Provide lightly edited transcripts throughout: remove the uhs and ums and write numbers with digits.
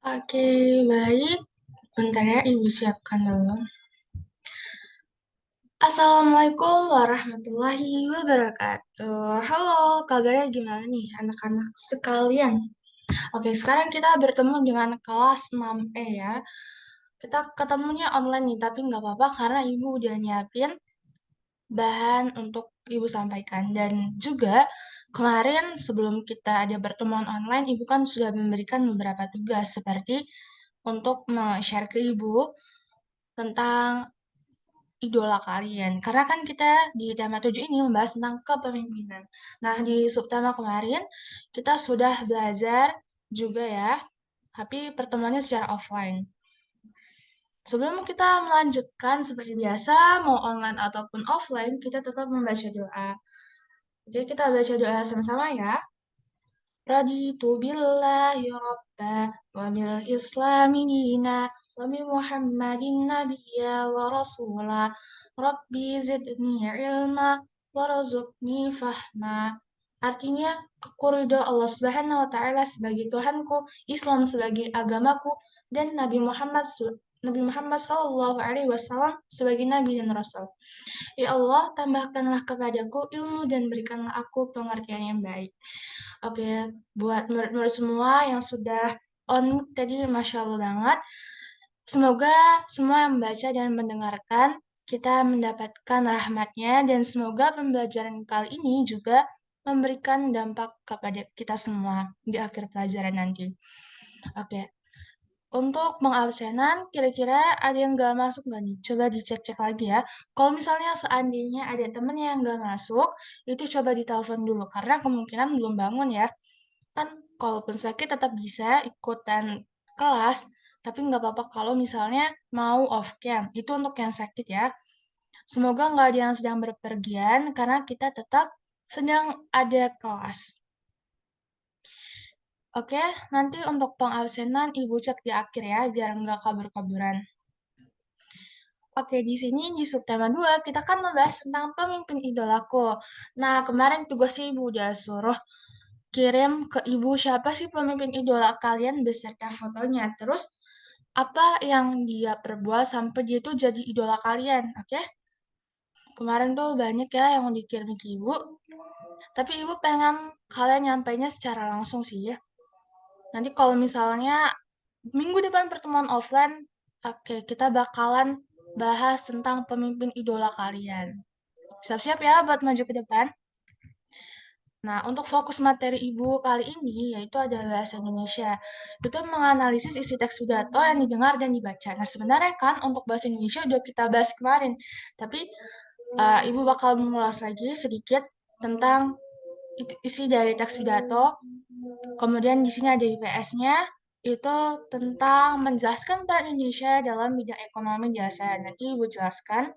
Oke, baik. Bentar ya, Ibu siapkan dulu. Assalamualaikum warahmatullahi wabarakatuh. Halo, kabarnya gimana nih anak-anak sekalian? Oke, sekarang kita bertemu dengan kelas 6E ya. Kita ketemunya online nih, tapi nggak apa-apa karena Ibu udah nyiapin bahan untuk Ibu sampaikan. Dan juga kemarin sebelum kita ada pertemuan online, Ibu kan sudah memberikan beberapa tugas seperti untuk share ke Ibu tentang idola kalian. Karena kan kita di tema 7 ini membahas tentang kepemimpinan. Nah, di subtema kemarin kita sudah belajar juga ya, tapi pertemuannya secara offline. Sebelum kita melanjutkan seperti biasa, mau online ataupun offline, kita tetap membaca doa. Oke, kita baca doa sama-sama ya. Raditu billahi rabba wa bil islami dina wa bi muhammadin nabiyya wa rasula rabbi zidni ilma warzuqni fahma. Artinya, aku ridho Allah Subhanahu wa Ta'ala sebagai Tuhanku, Islam sebagai agamaku, dan Nabi Muhammad Sallallahu Alaihi Wasallam sebagai Nabi dan Rasul. Ya Allah, tambahkanlah kepadaku ilmu dan berikanlah aku pengertian yang baik. Oke, buat murid-murid semua yang sudah on tadi, Masya Allah banget. Semoga semua yang membaca dan mendengarkan, kita mendapatkan rahmatnya, dan semoga pembelajaran kali ini juga memberikan dampak kepada kita semua di akhir pelajaran nanti. Oke, untuk pengabsenan, kira-kira ada yang nggak masuk nggak nih? Coba dicek-cek lagi ya. Kalau misalnya seandainya ada temen yang nggak masuk, itu coba ditelepon dulu, karena kemungkinan belum bangun ya. Kan kalaupun sakit tetap bisa ikutan kelas, tapi nggak apa-apa kalau misalnya mau off cam. Itu untuk yang sakit ya. Semoga nggak ada yang sedang berpergian, karena kita tetap sedang ada kelas. Oke, nanti untuk pengabsenan Ibu cek di akhir ya, biar nggak kabur-kaburan. Oke, di sini di subtema 2 kita kan membahas tentang pemimpin idolaku. Nah, kemarin tugasnya Ibu udah suruh kirim ke Ibu siapa sih pemimpin idola kalian beserta fotonya. Terus, apa yang dia perbuat sampai dia tuh jadi idola kalian, oke? Kemarin tuh banyak ya yang dikirim ke Ibu, tapi Ibu pengen kalian nyampainya secara langsung sih ya. Nanti kalau misalnya minggu depan pertemuan offline, oke, kita bakalan bahas tentang pemimpin idola kalian. Siap-siap ya buat maju ke depan. Nah, untuk fokus materi Ibu kali ini yaitu ada bahasa Indonesia. Itu menganalisis isi teks pidato yang didengar dan dibaca. Nah, sebenarnya kan untuk bahasa Indonesia udah kita bahas kemarin, tapi Ibu bakal mengulas lagi sedikit tentang isi dari teks pidato. Kemudian di sini ada IPS-nya, itu tentang menjelaskan peran Indonesia dalam bidang ekonomi jasa. Nanti Ibu jelaskan.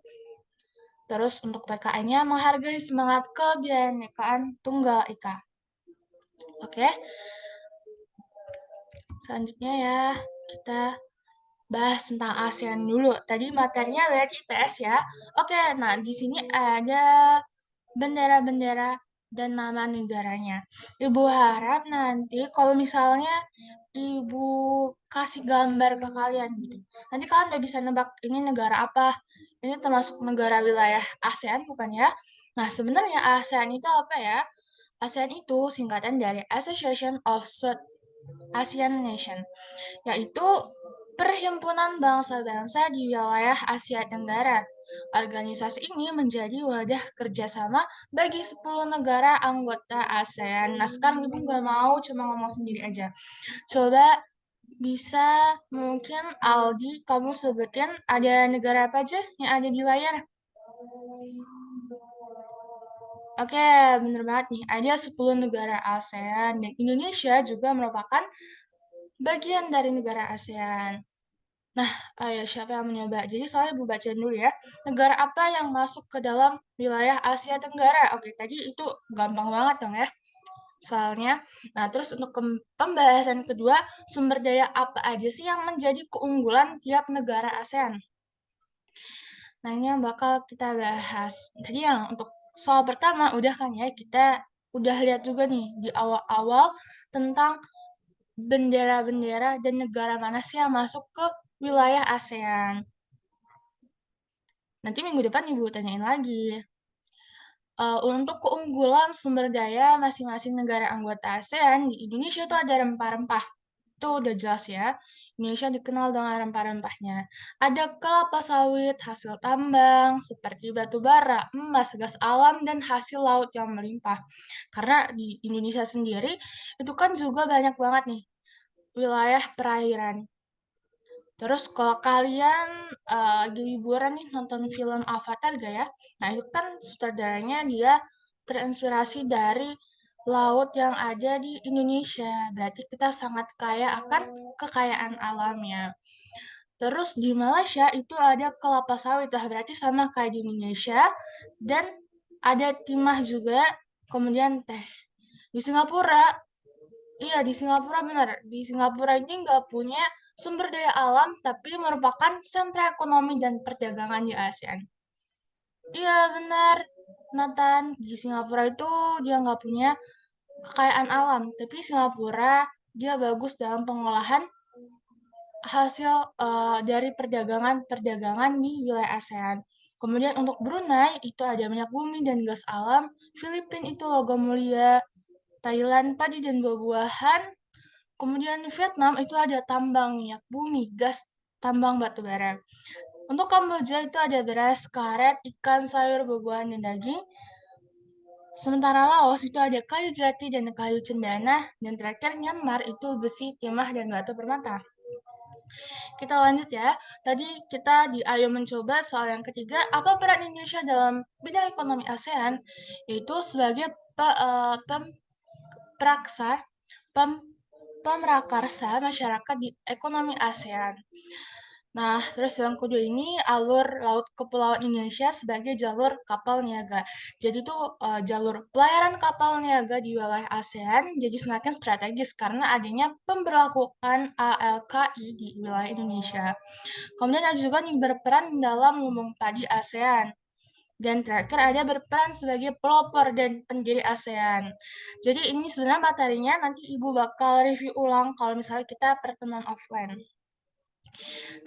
Terus untuk PKN-nya menghargai semangat kebinekaan Tunggal Ika. Oke, selanjutnya ya kita bahas tentang ASEAN dulu. Tadi materinya berarti IPS ya. Oke, nah di sini ada bendera-bendera dan nama negaranya. Ibu harap nanti kalau misalnya Ibu kasih gambar ke kalian gitu. Nanti kalian udah bisa nebak ini negara apa. Ini termasuk negara wilayah ASEAN bukan ya? Nah, sebenarnya ASEAN itu apa ya? ASEAN itu singkatan dari Association of South Asian Nation, yaitu Perhimpunan Bangsa-Bangsa di Wilayah Asia Tenggara. Organisasi ini menjadi wadah kerjasama bagi 10 negara anggota ASEAN. Nah, sekarang Ibu nggak mau cuma ngomong sendiri aja. Coba bisa mungkin Aldi, kamu sebutin ada negara apa aja yang ada di layar? Oke, bener banget nih. Ada 10 negara ASEAN dan Indonesia juga merupakan bagian dari negara ASEAN. Nah, ayo siapa yang mencoba? Jadi soalnya Bu bacain dulu ya. Negara apa yang masuk ke dalam wilayah Asia Tenggara? Oke, tadi itu gampang banget dong ya. Soalnya, nah terus untuk pembahasan kedua, sumber daya apa aja sih yang menjadi keunggulan tiap negara ASEAN? Nah, ini yang bakal kita bahas. Tadi yang untuk soal pertama udah kan ya, kita udah lihat juga nih di awal-awal tentang bendera-bendera dan negara mana sih yang masuk ke wilayah ASEAN. Nanti minggu depan Ibu tanyain lagi. Untuk keunggulan sumber daya masing-masing negara anggota ASEAN, di Indonesia itu ada rempah-rempah. Itu udah jelas ya. Indonesia dikenal dengan rempah-rempahnya. Ada kelapa sawit, hasil tambang, seperti batu bara, emas, gas alam, dan hasil laut yang melimpah. Karena di Indonesia sendiri, itu kan juga banyak banget nih wilayah perairan. Terus kalau kalian lagi liburan nih nonton film Avatar gak ya? Nah itu kan sutradaranya dia terinspirasi dari laut yang ada di Indonesia. Berarti kita sangat kaya akan kekayaan alamnya. Terus di Malaysia itu ada kelapa sawit, berarti sama kayak di Indonesia. Dan ada timah juga, kemudian teh. Di Singapura, iya, di Singapura benar. Di Singapura ini nggak punya sumber daya alam, tapi merupakan sentra ekonomi dan perdagangan di ASEAN. Iya, benar. Nathan, di Singapura itu dia nggak punya kekayaan alam, tapi Singapura dia bagus dalam pengolahan hasil dari perdagangan-perdagangan di wilayah ASEAN. Kemudian untuk Brunei itu ada minyak bumi dan gas alam, Filipina itu logam mulia, Thailand padi dan buah-buahan, kemudian Vietnam itu ada tambang minyak bumi, gas, tambang batu bara. Untuk Kamboja itu ada beras, karet, ikan, sayur, buah-buahan, dan daging. Sementara Laos itu ada kayu jati dan kayu cendana. Dan terakhir Myanmar itu besi, timah, dan batu permata. Kita lanjut ya. Tadi kita di Ayo Mencoba soal yang ketiga, apa peran Indonesia dalam bidang ekonomi ASEAN? Yaitu sebagai praksa, pem, pemrakarsa masyarakat di ekonomi ASEAN. Nah, terus yang kedua ini alur laut kepulauan Indonesia sebagai jalur kapal niaga. Jadi itu jalur pelayaran kapal niaga di wilayah ASEAN jadi semakin strategis karena adanya pemberlakuan ALKI di wilayah Indonesia. Kemudian ada juga nih berperan dalam lumbung padi ASEAN. Dan terakhir ada berperan sebagai pelopor dan pendiri ASEAN. Jadi ini sebenarnya materinya nanti Ibu bakal review ulang kalau misalnya kita pertemuan offline.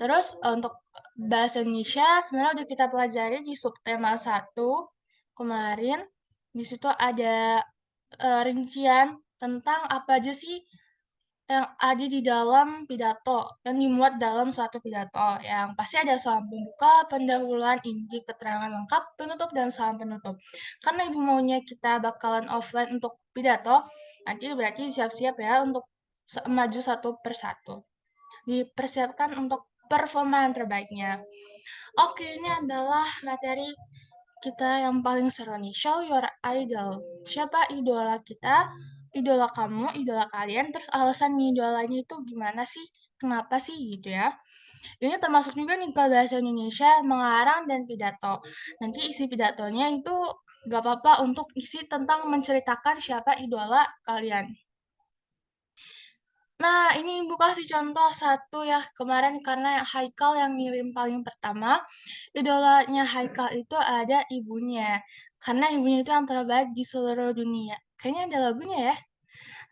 Terus untuk bahasa Indonesia sebenarnya udah kita pelajari di subtema 1 kemarin. Di situ ada rincian tentang apa aja sih yang ada di dalam pidato, yang dimuat dalam suatu pidato. Yang pasti ada salam pembuka, pendahuluan, inti, keterangan lengkap, penutup, dan salam penutup. Karena ibu maunya kita bakalan offline untuk pidato, nanti berarti siap-siap ya untuk maju satu persatu. Dipersiapkan untuk performa yang terbaiknya. Oke, ini adalah materi kita yang paling seru nih. Show your idol. Siapa idola kita? Idola kamu, idola kalian. Terus alasan idolanya itu gimana sih? Kenapa sih gitu ya? Ini termasuk juga nih ke bahasa Indonesia, mengarang dan pidato. Nanti isi pidatonya itu gak apa-apa untuk isi tentang menceritakan siapa idola kalian. Nah, ini Ibu kasih contoh satu ya kemarin karena Haikal yang ngirim paling pertama. Idolanya Haikal itu ada ibunya. Karena ibunya itu yang terbaik di seluruh dunia. Kayaknya ada lagunya ya.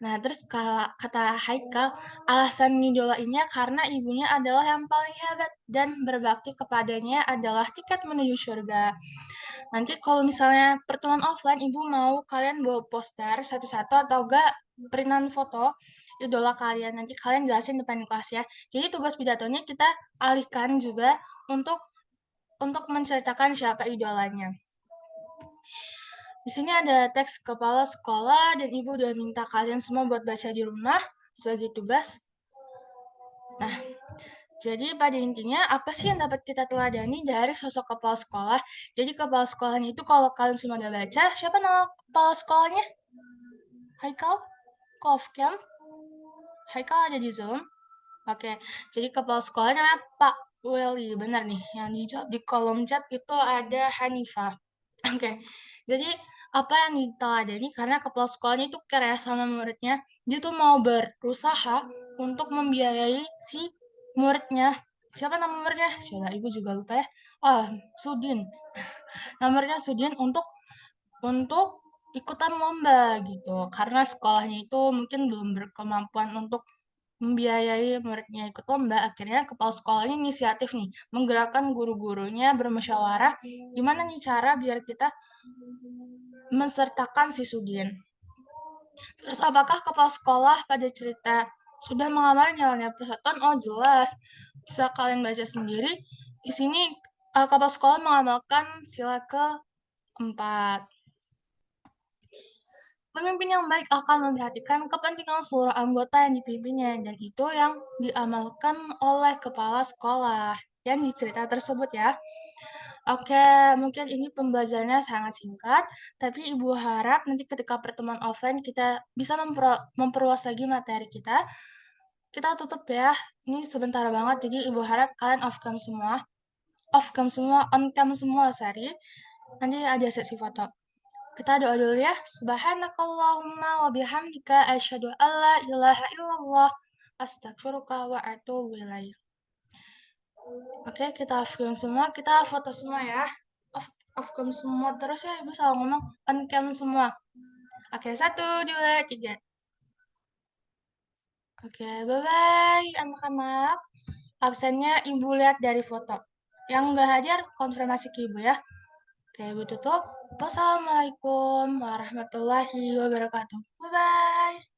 Nah, terus kalau kata Haikal, alasan ngidolainnya karena ibunya adalah yang paling hebat dan berbakti kepadanya adalah tiket menuju surga. Nanti kalau misalnya pertemuan offline, ibu mau kalian bawa poster satu-satu atau enggak printan foto idola kalian. Nanti kalian jelasin depan kelas ya. Jadi tugas pidatonya kita alihkan juga untuk menceritakan siapa idolanya. Di sini ada teks kepala sekolah dan ibu udah minta kalian semua buat baca di rumah sebagai tugas. Nah, jadi pada intinya apa sih yang dapat kita teladani dari sosok kepala sekolah? Jadi kepala sekolahnya itu kalau kalian semua udah baca, siapa nama kepala sekolahnya? Haikal? Kofcam? Haikal ada di Zoom? Oke, jadi kepala sekolahnya namanya Pak Welly. Benar nih, yang dijawab di kolom chat itu ada Hanifah. Oke, jadi apa yang diteladani karena kepala sekolahnya itu care sama muridnya, dia tuh mau berusaha untuk membiayai si muridnya. Siapa nama muridnya? Coba ibu juga lupa ya. Oh, Sudin. Nomornya Sudin untuk ikutan lomba gitu. Karena sekolahnya itu mungkin belum berkemampuan untuk membiayai muridnya ikut lomba, akhirnya kepala sekolahnya inisiatif nih, menggerakkan guru-gurunya bermusyawarah, gimana nih cara biar kita mensertakan si Sudin. Terus apakah kepala sekolah pada cerita sudah mengamali jalannya persatuan? Oh jelas, bisa kalian baca sendiri. Di sini kepala sekolah mengamalkan sila keempat. Pemimpin yang baik akan memperhatikan kepentingan seluruh anggota yang dipimpinnya, dan itu yang diamalkan oleh kepala sekolah yang di cerita tersebut ya. Oke, mungkin ini pembelajarannya sangat singkat, tapi Ibu harap nanti ketika pertemuan offline kita bisa memperluas lagi materi kita. Kita tutup ya, ini sebentar banget, jadi Ibu harap kalian off cam semua, on cam semua, sorry. Nanti ada sesi foto. Kita doa dulu ya. Subhanakallahumma wa bihamdika asyhadu an la ilaha illallah astaghfiruka wa atubu ilaik. Oke, kita off cam semua, kita foto semua ya. Off cam semua terus ya, Ibu selalu ngomong on cam semua. Oke, satu, dua, tiga. Oke, bye-bye anak-anak. Absennya Ibu lihat dari foto. Yang nggak hadir, konfirmasi ke Ibu ya. Oke, Ibu tutup. Wassalamualaikum warahmatullahi wabarakatuh. Bye-bye.